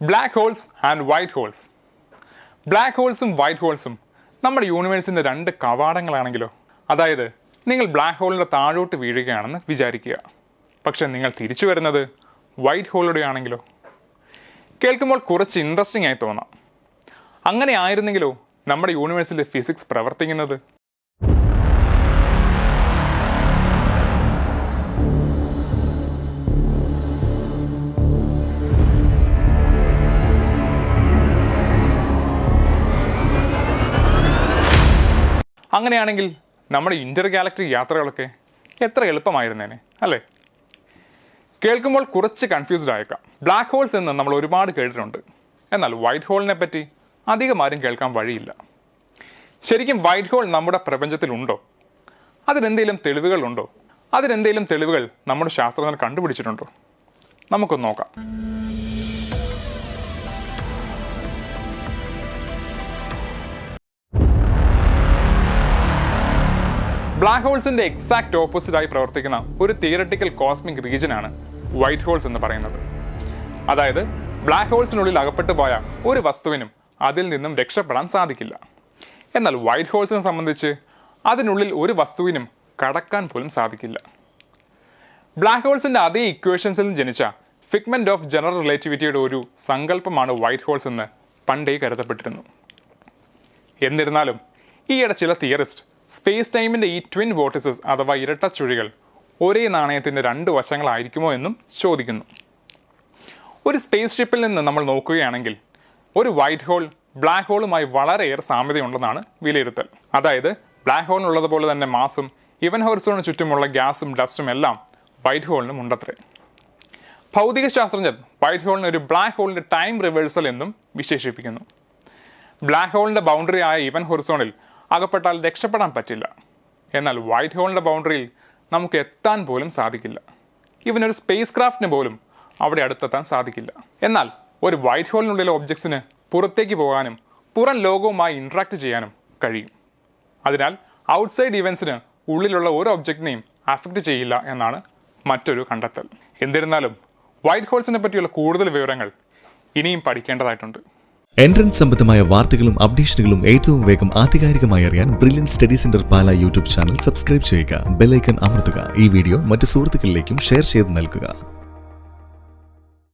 Black holes and white holes. Black ഹോൾസും white ഹോൾസും നമ്മുടെ യൂണിവേഴ്സിൻ്റെ രണ്ട് കവാടങ്ങളാണെങ്കിലോ? അതായത് നിങ്ങൾ ബ്ലാക്ക് ഹോളിൻ്റെ താഴോട്ട് വീഴുകയാണെന്ന് വിചാരിക്കുക. പക്ഷെ നിങ്ങൾ തിരിച്ചു വരുന്നത് വൈറ്റ് ഹോളിലൂടെ ആണെങ്കിലോ? കേൾക്കുമ്പോൾ കുറച്ച് ഇൻട്രസ്റ്റിംഗ് ആയി തോന്നാം. അങ്ങനെ ആയിരുന്നെങ്കിലോ നമ്മുടെ യൂണിവേഴ്സിലെ ഫിസിക്സ് പ്രവർത്തിക്കുന്നത്? അങ്ങനെയാണെങ്കിൽ നമ്മുടെ ഇന്റർ ഗാലക്റ്റിക് യാത്രകളൊക്കെ എത്ര എളുപ്പമായിരുന്നേനെ അല്ലേ? കേൾക്കുമ്പോൾ കുറച്ച് കൺഫ്യൂസ്ഡ് ആയേക്കാം. ബ്ലാക്ക് ഹോൾസ് എന്ന് നമ്മൾ ഒരുപാട് കേട്ടിട്ടുണ്ട്. എന്നാൽ വൈറ്റ് ഹോളിനെ പറ്റി അധികം ആരും കേൾക്കാൻ വഴിയില്ല. ശരിക്കും വൈറ്റ് ഹോൾ നമ്മുടെ പ്രപഞ്ചത്തിലുണ്ടോ? അതിനെന്തെങ്കിലും തെളിവുകളുണ്ടോ? അതിനെന്തെങ്കിലും തെളിവുകൾ നമ്മുടെ ശാസ്ത്രജ്ഞർ കണ്ടുപിടിച്ചിട്ടുണ്ടോ? നമുക്കൊന്ന് നോക്കാം. ബ്ലാക്ക് ഹോൾസിന്റെ എക്സാക്ട് ഓപ്പോസിറ്റ് ആയി പ്രവർത്തിക്കുന്ന ഒരു തിയററ്റിക്കൽ കോസ്മിക് റീജിയനാണ് വൈറ്റ് ഹോൾസ് എന്ന് പറയുന്നത്. അതായത് ബ്ലാക്ക് ഹോൾസിനുള്ളിൽ അകപ്പെട്ടു പോയ ഒരു വസ്തുവിനും അതിൽ നിന്നും രക്ഷപ്പെടാൻ സാധിക്കില്ല. എന്നാൽ വൈറ്റ് ഹോൾസിനെ സംബന്ധിച്ച് അതിനുള്ളിൽ ഒരു വസ്തുവിനും കടക്കാൻ പോലും സാധിക്കില്ല. ബ്ലാക്ക് ഹോൾസിന്റെ അതേ ഇക്വേഷൻസിൽ ജനിച്ച ഫിഗ്മെന്റ് ഓഫ് ജനറൽ റിലേറ്റിവിറ്റിയുടെ ഒരു സങ്കല്പമാണ് വൈറ്റ് ഹോൾസ് എന്ന് പണ്ടേ കരുതപ്പെട്ടിരുന്നു. എന്നിരുന്നാലും ഈയിടെ ചില തിയറിസ്റ്റ് സ്പേസ് ടൈമിൻ്റെ ഈ ട്വിൻ വോർട്ടിസസ് അഥവാ ഇരട്ട ചുഴികൾ ഒരേ നാണയത്തിൻ്റെ രണ്ട് വശങ്ങളായിരിക്കുമോ എന്നും ചോദിക്കുന്നു. ഒരു സ്പേസ് ഷിപ്പിൽ നിന്ന് നമ്മൾ നോക്കുകയാണെങ്കിൽ ഒരു വൈറ്റ് ഹോൾ ബ്ലാക്ക് ഹോളുമായി വളരെയേറെ സാമ്യതയുണ്ടെന്നാണ് വിലയിരുത്തൽ. അതായത് ബ്ലാക്ക് ഹോളിനുള്ളതുപോലെ തന്നെ മാസും ഇവൻ ഹൊറിസോണിന് ചുറ്റുമുള്ള ഗ്യാസും ഡസ്റ്റും എല്ലാം വൈറ്റ് ഹോളിനും ഉണ്ടത്രേ. ഭൗതിക ശാസ്ത്രജ്ഞർ വൈറ്റ് ഹോളിനെ ഒരു ബ്ലാക്ക് ഹോളിൻ്റെ ടൈം റിവേഴ്സൽ എന്നും വിശേഷിപ്പിക്കുന്നു. ബ്ലാക്ക് ഹോളിൻ്റെ ബൗണ്ടറി ആയ ഇവൻ ഹൊറിസോണിൽ അകപ്പെട്ടാൽ രക്ഷപ്പെടാൻ പറ്റില്ല. എന്നാൽ വൈറ്റ് ഹോളിൻ്റെ ബൗണ്ടറിയിൽ നമുക്ക് എത്താൻ പോലും സാധിക്കില്ല. ഇവനൊരു സ്പേസ് ക്രാഫ്റ്റിന് പോലും അവിടെ അടുത്തെത്താൻ സാധിക്കില്ല. എന്നാൽ ഒരു വൈറ്റ് ഹോളിനുള്ളിലെ ഒബ്ജക്ട്സിന് പുറത്തേക്ക് പോകാനും പുറം ലോകവുമായി ഇൻട്രാക്ട് ചെയ്യാനും കഴിയും. അതിനാൽ ഔട്ട്സൈഡ് ഇവൻസിന് ഉള്ളിലുള്ള ഒരു ഒബ്ജക്റ്റിനെയും അഫക്റ്റ് ചെയ്യില്ല എന്നാണ് മറ്റൊരു കണ്ടെത്തൽ. എന്നിരുന്നാലും വൈറ്റ് ഹോൾസിനെ പറ്റിയുള്ള കൂടുതൽ വിവരങ്ങൾ ഇനിയും പഠിക്കേണ്ടതായിട്ടുണ്ട്. എൻട്രൻസ് സംബന്ധമായ വാർത്തകളും അപ്ഡേഷനുകളും ഏറ്റവും വേഗം ആധികാരികമായി അറിയാൻ ബ്രില്യൻറ്റ് സ്റ്റഡി സെന്റർ പാല യൂട്യൂബ് ചാനൽ സബ്സ്ക്രൈബ് ചെയ്യുക. ബെൽ ഐക്കൺ അമർത്തുക. ഈ വീഡിയോ മറ്റ് സുഹൃത്തുക്കളിലേക്കും ഷെയർ ചെയ്ത് നൽകുക.